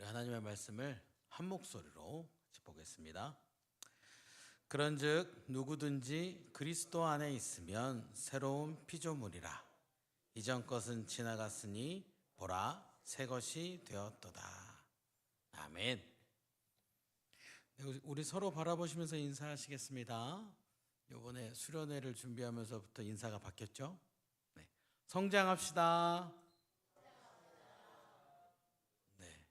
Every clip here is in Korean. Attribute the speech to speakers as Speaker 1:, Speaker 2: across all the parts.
Speaker 1: 하나님의 말씀을 한 목소리로 보겠습니다. 그런즉 누구든지 그리스도 안에 있으면 새로운 피조물이라. 이전 것은 지나갔으니 보라 새 것이 되었도다. 아멘. 우리 서로 바라보시면서 인사하시겠습니다. 이번에 수련회를 준비하면서부터 인사가 바뀌었죠? 네. 성장합시다. 네.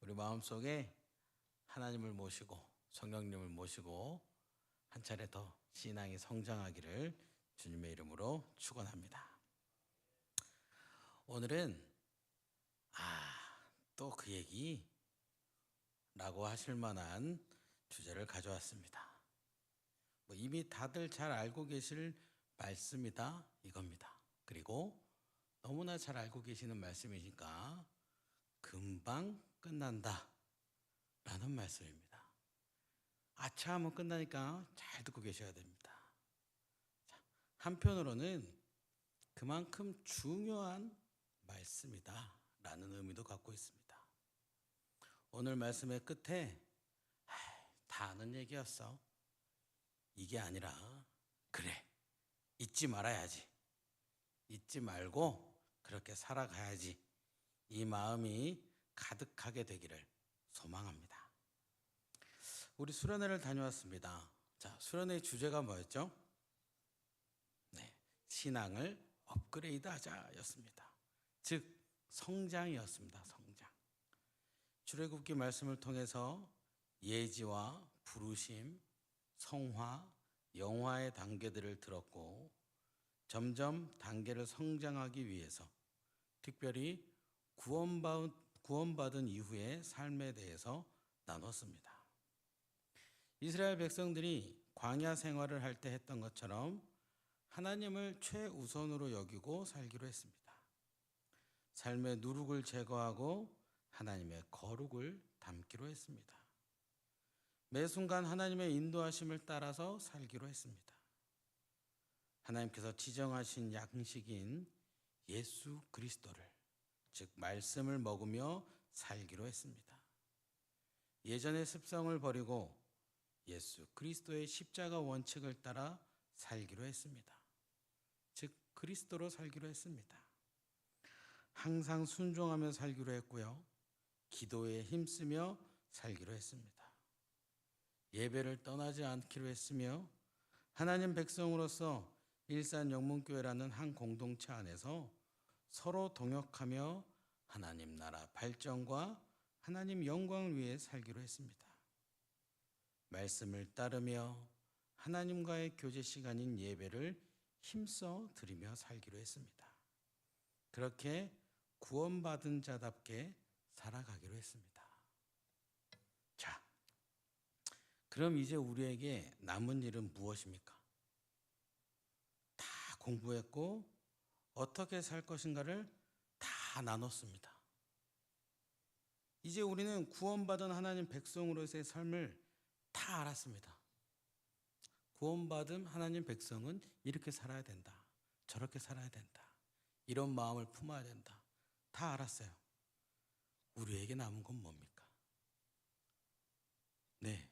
Speaker 1: 우리 마음속에 하나님을 모시고 성령님을 모시고 한 차례 더 신앙이 성장하기를 주님의 이름으로 축원합니다. 오늘은 또 그 얘기라고 하실 만한 주제를 가져왔습니다. 이미 다들 잘 알고 계실 말씀이다 이겁니다. 그리고 너무나 잘 알고 계시는 말씀이니까 금방 끝난다 라는 말씀입니다. 아차 하면 끝나니까 잘 듣고 계셔야 됩니다. 한편으로는 그만큼 중요한 말씀이다 라는 의미도 갖고 있습니다. 오늘 말씀의 끝에 다 아는 얘기였어, 이게 아니라 그래 잊지 말아야지, 잊지 말고 그렇게 살아가야지, 이 마음이 가득하게 되기를 소망합니다. 우리 수련회를 다녀왔습니다. 자, 수련회의 주제가 뭐였죠? 네, 신앙을 업그레이드하자 였습니다. 즉 성장이었습니다. 성장. 출애굽기 말씀을 통해서 예지와 부르심, 성화, 영화의 단계들을 들었고 점점 단계를 성장하기 위해서 특별히 구원받은 이후의 삶에 대해서 나눴습니다. 이스라엘 백성들이 광야 생활을 할 때 했던 것처럼 하나님을 최우선으로 여기고 살기로 했습니다. 삶의 누룩을 제거하고 하나님의 거룩을 담기로 했습니다. 매 순간 하나님의 인도하심을 따라서 살기로 했습니다. 하나님께서 지정하신 양식인 예수 그리스도를, 즉 말씀을 먹으며 살기로 했습니다. 예전의 습성을 버리고 예수 그리스도의 십자가 원칙을 따라 살기로 했습니다. 즉 그리스도로 살기로 했습니다. 항상 순종하며 살기로 했고요. 기도에 힘쓰며 살기로 했습니다. 예배를 떠나지 않기로 했으며 하나님 백성으로서 일산영문교회라는 한 공동체 안에서 서로 동역하며 하나님 나라 발전과 하나님 영광을 위해 살기로 했습니다. 말씀을 따르며 하나님과의 교제 시간인 예배를 힘써 드리며 살기로 했습니다. 그렇게 구원받은 자답게 살아가기로 했습니다. 자, 그럼 이제 우리에게 남은 일은 무엇입니까? 다 공부했고 어떻게 살 것인가를 다 나눴습니다. 이제 우리는 구원받은 하나님 백성으로서의 삶을 다 알았습니다. 구원받은 하나님 백성은 이렇게 살아야 된다, 저렇게 살아야 된다, 이런 마음을 품어야 된다, 다 알았어요. 우리에게 남은 건 뭡니까? 네,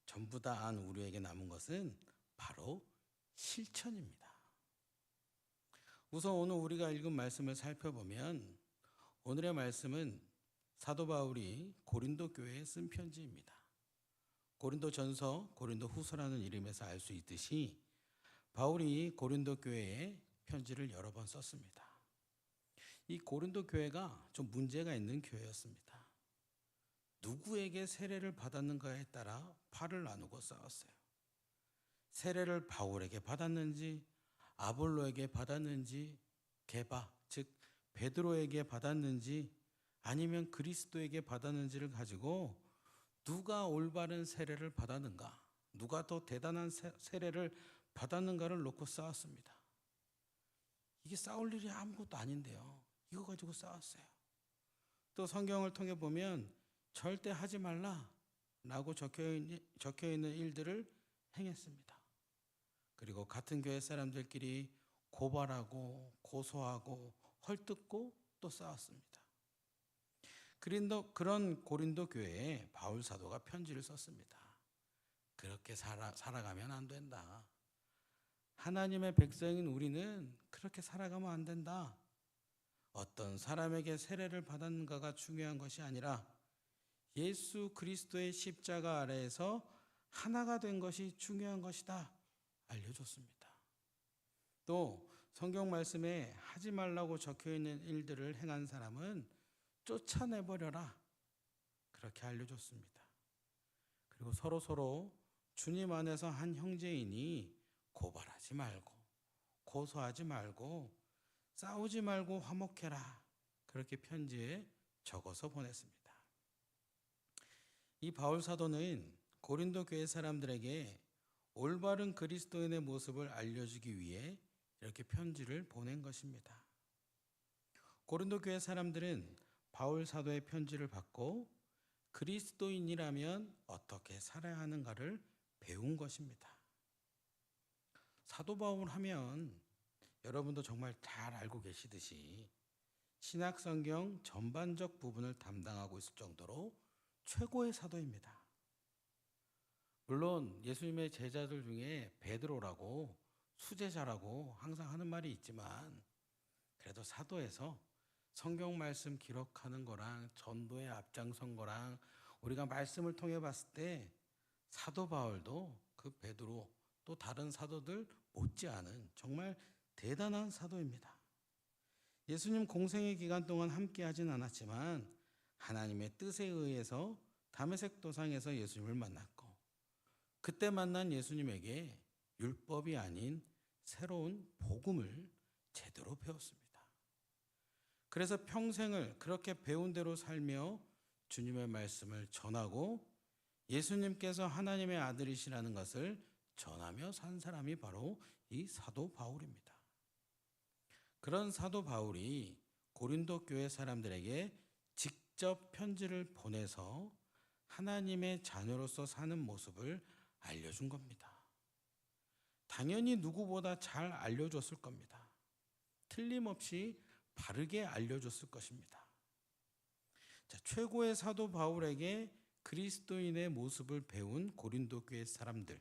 Speaker 1: 전부 다 안 우리에게 남은 것은 바로 실천입니다. 우선 오늘 우리가 읽은 말씀을 살펴보면 오늘의 말씀은 사도 바울이 고린도 교회에 쓴 편지입니다. 고린도 전서, 고린도 후서라는 이름에서 알 수 있듯이 바울이 고린도 교회에 편지를 여러 번 썼습니다. 이 고린도 교회가 좀 문제가 있는 교회였습니다. 누구에게 세례를 받았는가에 따라 팔을 나누고 싸웠어요. 세례를 바울에게 받았는지 아볼로에게 받았는지, 게바 즉 베드로에게 받았는지 아니면 그리스도에게 받았는지를 가지고 누가 올바른 세례를 받았는가, 누가 더 대단한 세례를 받았는가를 놓고 싸웠습니다. 이게 싸울 일이 아무것도 아닌데요, 이거 가지고 싸웠어요. 또 성경을 통해 보면 절대 하지 말라라고 적혀있는 일들을 행했습니다. 그리고 같은 교회 사람들끼리 고발하고 고소하고 헐뜯고 또 싸웠습니다. 그런 고린도 교회에 바울 사도가 편지를 썼습니다. 그렇게 살아가면 안 된다. 하나님의 백성인 우리는 그렇게 살아가면 안 된다. 어떤 사람에게 세례를 받았는가가 중요한 것이 아니라 예수 그리스도의 십자가 아래에서 하나가 된 것이 중요한 것이다. 알려줬습니다. 또 성경 말씀에 하지 말라고 적혀 있는 일들을 행한 사람은 쫓아내버려라. 그렇게 알려줬습니다. 그리고 서로 주님 안에서 한 형제이니 고발하지 말고 고소하지 말고 싸우지 말고 화목해라. 그렇게 편지에 적어서 보냈습니다. 이 바울 사도는 고린도 교회 사람들에게 올바른 그리스도인의 모습을 알려주기 위해 이렇게 편지를 보낸 것입니다. 고린도 교회 사람들은 바울 사도의 편지를 받고 그리스도인이라면 어떻게 살아야 하는가를 배운 것입니다. 사도 바울 하면 여러분도 정말 잘 알고 계시듯이 신약 성경 전반적 부분을 담당하고 있을 정도로 최고의 사도입니다. 물론 예수님의 제자들 중에 베드로라고 수제자라고 항상 하는 말이 있지만 그래도 사도에서 성경 말씀 기록하는 거랑 전도에 앞장선 거랑 우리가 말씀을 통해 봤을 때 사도 바울도 그 베드로 또 다른 사도들 못지않은 정말 대단한 사도입니다. 예수님 공생의 기간 동안 함께 하진 않았지만 하나님의 뜻에 의해서 다메섹 도상에서 예수님을 만났고 그때 만난 예수님에게 율법이 아닌 새로운 복음을 제대로 배웠습니다. 그래서 평생을 그렇게 배운 대로 살며 주님의 말씀을 전하고 예수님께서 하나님의 아들이시라는 것을 전하며 산 사람이 바로 이 사도 바울입니다. 그런 사도 바울이 고린도 교회 사람들에게 직접 편지를 보내서 하나님의 자녀로서 사는 모습을 알려준 겁니다. 당연히 누구보다 잘 알려줬을 겁니다. 틀림없이 바르게 알려줬을 것입니다. 자, 최고의 사도 바울에게 그리스도인의 모습을 배운 고린도 교회 사람들,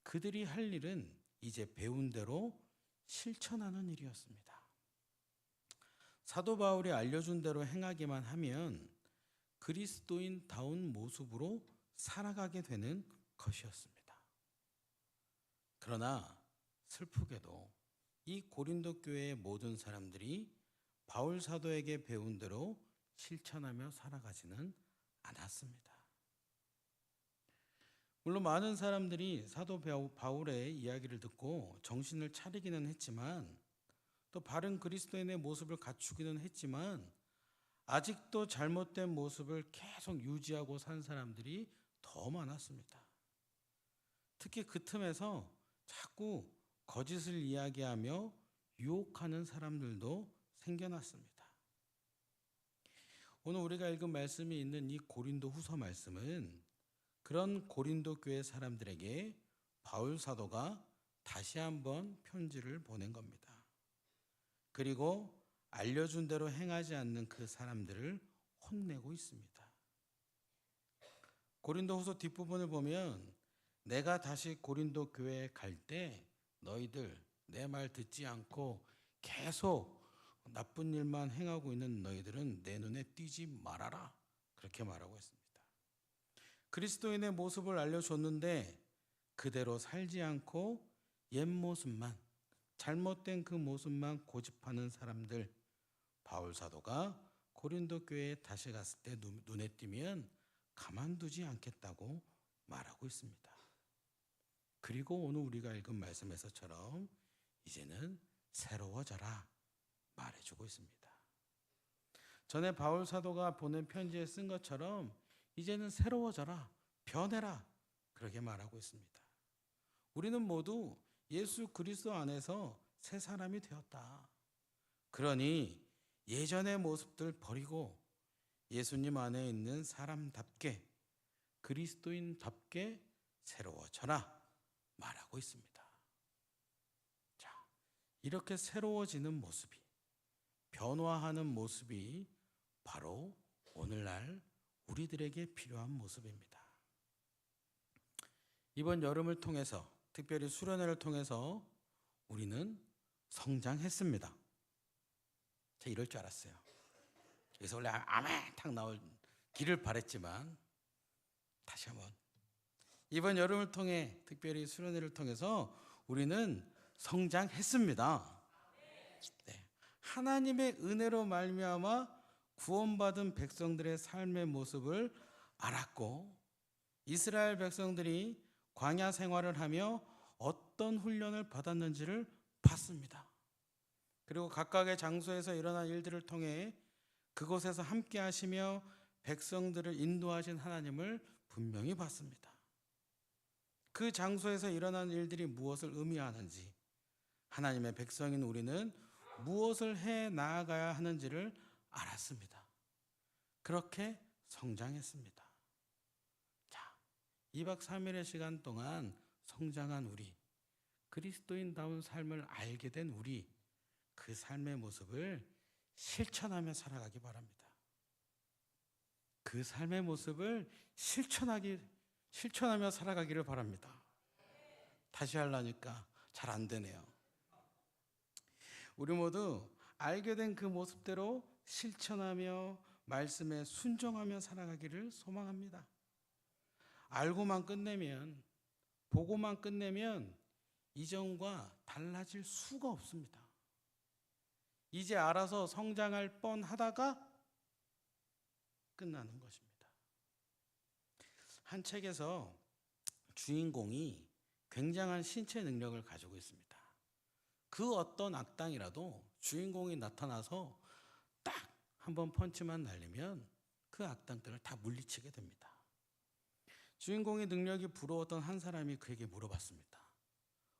Speaker 1: 그들이 할 일은 이제 배운 대로 실천하는 일이었습니다. 사도 바울이 알려준 대로 행하기만 하면 그리스도인다운 모습으로 살아가게 되는 것이었습니다. 그러나 슬프게도 이 고린도 교회의 모든 사람들이 바울 사도에게 배운 대로 실천하며 살아가지는 않았습니다. 물론 많은 사람들이 사도 바울의 이야기를 듣고 정신을 차리기는 했지만 또 바른 그리스도인의 모습을 갖추기는 했지만 아직도 잘못된 모습을 계속 유지하고 산 사람들이 더 많았습니다. 특히 그 틈에서 자꾸 거짓을 이야기하며 유혹하는 사람들도 생겨났습니다. 오늘 우리가 읽은 말씀이 있는 이 고린도 후서 말씀은 그런 고린도 교회 사람들에게 바울 사도가 다시 한번 편지를 보낸 겁니다. 그리고 알려준 대로 행하지 않는 그 사람들을 혼내고 있습니다. 고린도 후서 뒷부분을 보면 내가 다시 고린도 교회에 갈 때 너희들 내 말 듣지 않고 계속 나쁜 일만 행하고 있는 너희들은 내 눈에 띄지 말아라. 그렇게 말하고 있습니다. 그리스도인의 모습을 알려줬는데 그대로 살지 않고 옛 모습만, 잘못된 그 모습만 고집하는 사람들, 바울 사도가 고린도 교회에 다시 갔을 때 눈에 띄면 가만두지 않겠다고 말하고 있습니다. 그리고 오늘 우리가 읽은 말씀에서처럼 이제는 새로워져라 말해주고 있습니다. 전에 바울 사도가 보낸 편지에 쓴 것처럼 이제는 새로워져라, 변해라 그렇게 말하고 있습니다. 우리는 모두 예수 그리스도 안에서 새 사람이 되었다. 그러니 예전의 모습들 버리고 예수님 안에 있는 사람답게 그리스도인답게 새로워져라 말하고 있습니다. 자, 이렇게 새로워지는 모습이, 변화하는 모습이 바로 오늘날 우리들에게 필요한 모습입니다. 이번 여름을 통해서, 특별히 수련회를 통해서 우리는 성장했습니다. 제가 이럴 줄 알았어요. 그래서 원래 아멘탁 나올 길을 바랬지만 다시 한번 이번 여름을 통해, 특별히 수련회를 통해서 우리는 성장했습니다. 네. 하나님의 은혜로 말미암아 구원받은 백성들의 삶의 모습을 알았고, 이스라엘 백성들이 광야 생활을 하며 어떤 훈련을 받았는지를 봤습니다. 그리고 각각의 장소에서 일어난 일들을 통해 그곳에서 함께 하시며 백성들을 인도하신 하나님을 분명히 봤습니다. 그 장소에서 일어난 일들이 무엇을 의미하는지, 하나님의 백성인 우리는 무엇을 해 나아가야 하는지를 알았습니다. 그렇게 성장했습니다. 자, 2박 3일의 시간 동안 성장한 우리, 그리스도인다운 삶을 알게 된 우리, 그 삶의 모습을 실천하며 살아가기 바랍니다. 그 삶의 모습을 실천하며 살아가기를 바랍니다. 다시 하려니까 잘 안 되네요. 우리 모두 알게 된 그 모습대로 실천하며 말씀에 순종하며 살아가기를 소망합니다. 알고만 끝내면, 보고만 끝내면 이전과 달라질 수가 없습니다. 이제 알아서 성장할 뻔하다가 끝나는 것입니다. 한 책에서 주인공이 굉장한 신체 능력을 가지고 있습니다. 그 어떤 악당이라도 주인공이 나타나서 딱 한 번 펀치만 날리면 그 악당들을 다 물리치게 됩니다. 주인공의 능력이 부러웠던 한 사람이 그에게 물어봤습니다.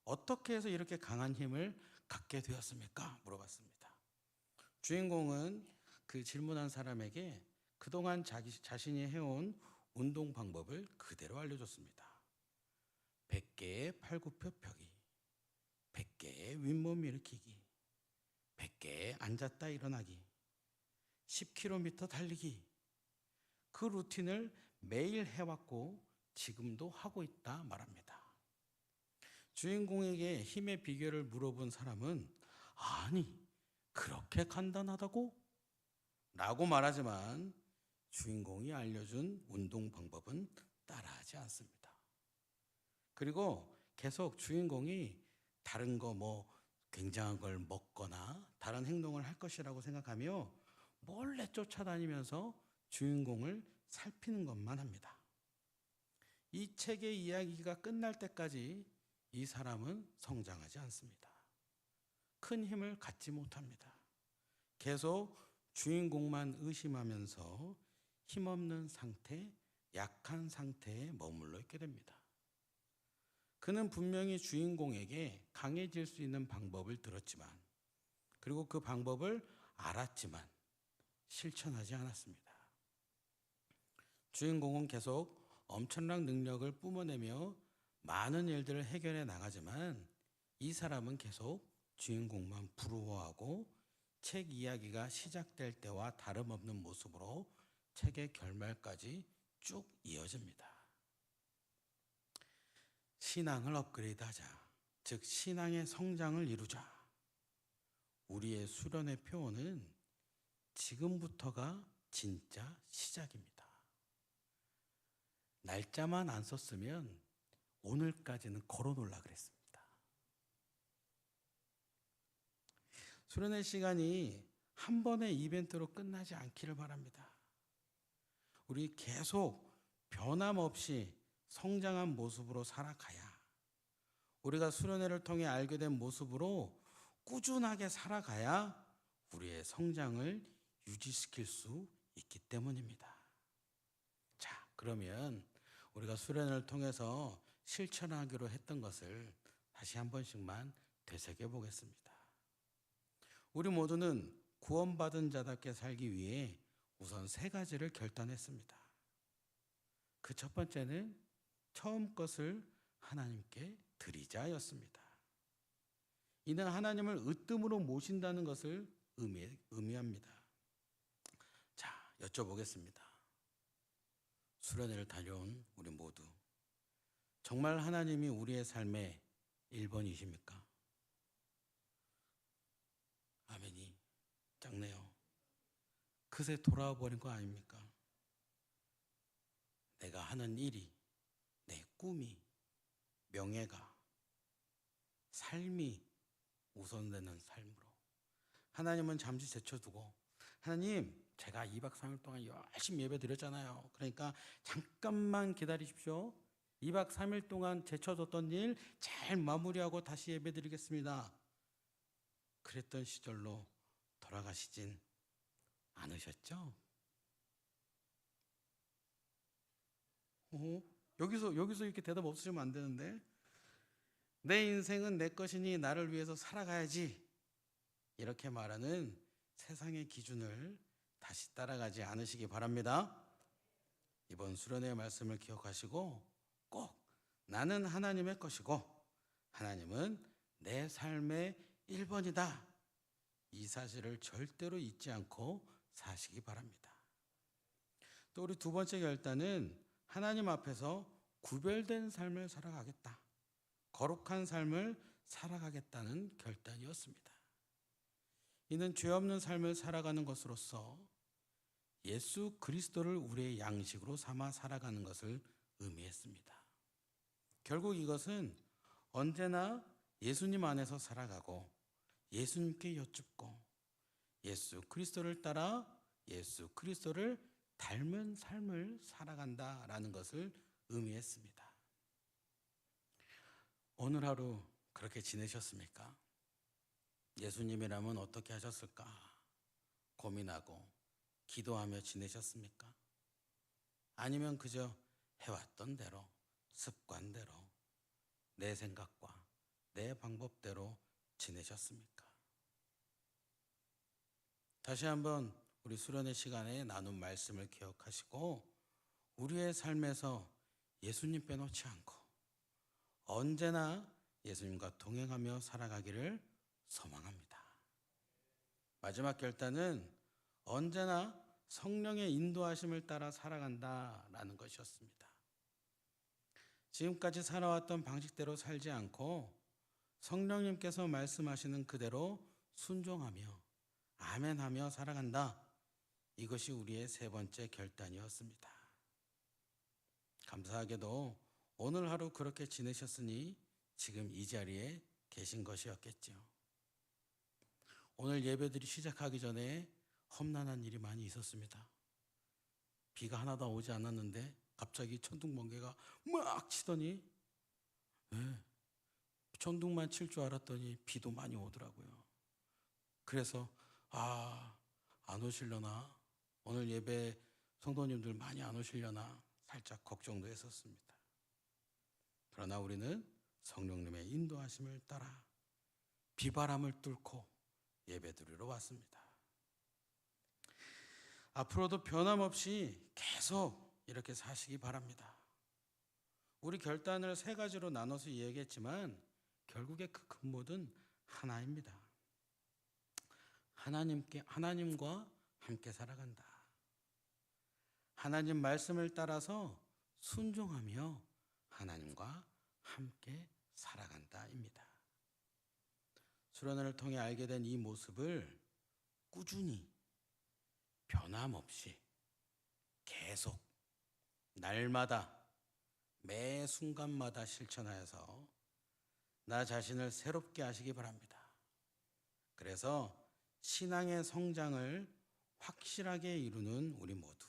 Speaker 1: 어떻게 해서 이렇게 강한 힘을 갖게 되었습니까? 물어봤습니다. 주인공은 그 질문한 사람에게 그동안 자신이 해온 운동 방법을 그대로 알려줬습니다. 100개의 팔굽혀 펴기, 100개의 윗몸 일으키기, 100개의 앉았다 일어나기, 10km 달리기. 그 루틴을 매일 해왔고 지금도 하고 있다 말합니다. 주인공에게 힘의 비결을 물어본 사람은 아니, 그렇게 간단하다고? 라고 말하지만 주인공이 알려준 운동 방법은 따라하지 않습니다. 그리고 계속 주인공이 다른 거 굉장한 걸 먹거나 다른 행동을 할 것이라고 생각하며 몰래 쫓아다니면서 주인공을 살피는 것만 합니다. 이 책의 이야기가 끝날 때까지 이 사람은 성장하지 않습니다. 큰 힘을 갖지 못합니다. 계속 주인공만 의심하면서 힘없는 상태, 약한 상태에 머물러 있게 됩니다. 그는 분명히 주인공에게 강해질 수 있는 방법을 들었지만, 그리고 그 방법을 알았지만 실천하지 않았습니다. 주인공은 계속 엄청난 능력을 뿜어내며 많은 일들을 해결해 나가지만 이 사람은 계속 주인공만 부러워하고 책 이야기가 시작될 때와 다름없는 모습으로 책의 결말까지 쭉 이어집니다. 신앙을 업그레이드하자, 즉 신앙의 성장을 이루자. 우리의 수련의 표어는 지금부터가 진짜 시작입니다. 날짜만 안 썼으면 오늘까지는 걸어놓으려고 그랬습니다. 수련의 시간이 한 번의 이벤트로 끝나지 않기를 바랍니다. 우리 계속 변함없이 성장한 모습으로 살아가야, 우리가 수련회를 통해 알게 된 모습으로 꾸준하게 살아가야 우리의 성장을 유지시킬 수 있기 때문입니다. 자, 그러면 우리가 수련회를 통해서 실천하기로 했던 것을 다시 한 번씩만 되새겨 보겠습니다. 우리 모두는 구원받은 자답게 살기 위해 우선 3가지를 결단했습니다. 그 첫 번째는 처음 것을 하나님께 드리자였습니다. 이는 하나님을 으뜸으로 모신다는 것을 의미합니다. 자, 여쭤보겠습니다. 수련회를 다녀온 우리 모두, 정말 하나님이 우리의 삶의 1번이십니까? 아멘이 작네요. 그새 돌아와 버린 거 아닙니까? 내가 하는 일이, 내 꿈이, 명예가, 삶이 우선되는 삶으로 하나님은 잠시 제쳐두고, 하나님 제가 2박 3일 동안 열심히 예배 드렸잖아요. 그러니까 잠깐만 기다리십시오. 2박 3일 동안 제쳐뒀던 일 잘 마무리하고 다시 예배 드리겠습니다. 그랬던 시절로 돌아가시진 않으셨죠? 여기서 이렇게 대답 없으시면 안 되는데, 내 인생은 내 것이니 나를 위해서 살아가야지, 이렇게 말하는 세상의 기준을 다시 따라가지 않으시기 바랍니다. 이번 수련회의 말씀을 기억하시고 꼭 나는 하나님의 것이고 하나님은 내 삶의 1번이다, 이 사실을 절대로 잊지 않고 사시기 바랍니다. 또 우리 두 번째 결단은 하나님 앞에서 구별된 삶을 살아가겠다, 거룩한 삶을 살아가겠다는 결단이었습니다. 이는 죄 없는 삶을 살아가는 것으로서 예수 그리스도를 우리의 양식으로 삼아 살아가는 것을 의미했습니다. 결국 이것은 언제나 예수님 안에서 살아가고 예수님께 여쭙고 예수 그리스도를 따라 예수 그리스도를 닮은 삶을 살아간다라는 것을 의미했습니다. 오늘 하루 그렇게 지내셨습니까? 예수님이라면 어떻게 하셨을까 고민하고 기도하며 지내셨습니까? 아니면 그저 해왔던 대로, 습관대로, 내 생각과 내 방법대로 지내셨습니까? 다시 한번 우리 수련회 시간에 나눈 말씀을 기억하시고 우리의 삶에서 예수님 빼놓지 않고 언제나 예수님과 동행하며 살아가기를 소망합니다. 마지막 결단은 언제나 성령의 인도하심을 따라 살아간다라는 것이었습니다. 지금까지 살아왔던 방식대로 살지 않고 성령님께서 말씀하시는 그대로 순종하며 아멘하며 살아간다, 이것이 우리의 세 번째 결단이었습니다. 감사하게도 오늘 하루 그렇게 지내셨으니 지금 이 자리에 계신 것이었겠죠. 오늘 예배들이 시작하기 전에 험난한 일이 많이 있었습니다. 비가 하나도 오지 않았는데 갑자기 천둥번개가 막 치더니, 천둥만 칠 줄 알았더니 비도 많이 오더라고요. 그래서 안 오시려나, 오늘 예배 성도님들 많이 안 오시려나 살짝 걱정도 했었습니다. 그러나 우리는 성령님의 인도하심을 따라 비바람을 뚫고 예배드리러 왔습니다. 앞으로도 변함없이 계속 이렇게 사시기 바랍니다. 우리 결단을 세 가지로 나눠서 이야기했지만 결국에 그 근본은 하나입니다. 하나님과 함께 살아간다. 하나님 말씀을 따라서 순종하며 하나님과 함께 살아간다입니다. 수련회를 통해 알게 된 이 모습을 꾸준히 변함없이 계속 날마다 매 순간마다 실천하여서 나 자신을 새롭게 하시기 바랍니다. 그래서 신앙의 성장을 확실하게 이루는 우리 모두,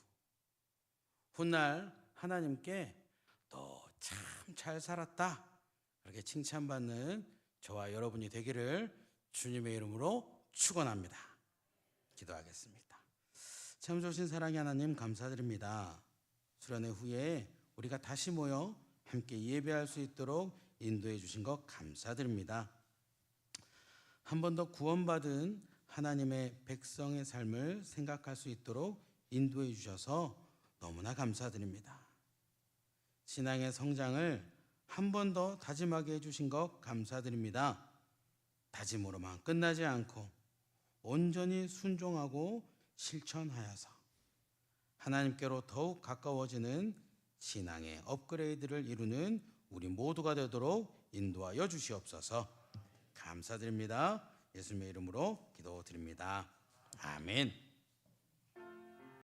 Speaker 1: 훗날 하나님께 너 참 잘 살았다 그렇게 칭찬받는 저와 여러분이 되기를 주님의 이름으로 축원합니다. 기도하겠습니다. 참 좋으신 사랑의 하나님, 감사드립니다. 수련회 후에 우리가 다시 모여 함께 예배할 수 있도록 인도해 주신 것 감사드립니다. 한 번 더 구원받은 하나님의 백성의 삶을 생각할 수 있도록 인도해 주셔서 너무나 감사드립니다. 신앙의 성장을 한 번 더 다짐하게 해주신 것 감사드립니다. 다짐으로만 끝나지 않고 온전히 순종하고 실천하여서 하나님께로 더욱 가까워지는 신앙의 업그레이드를 이루는 우리 모두가 되도록 인도하여 주시옵소서. 감사드립니다. 예수님의 이름으로 기도드립니다. 아멘.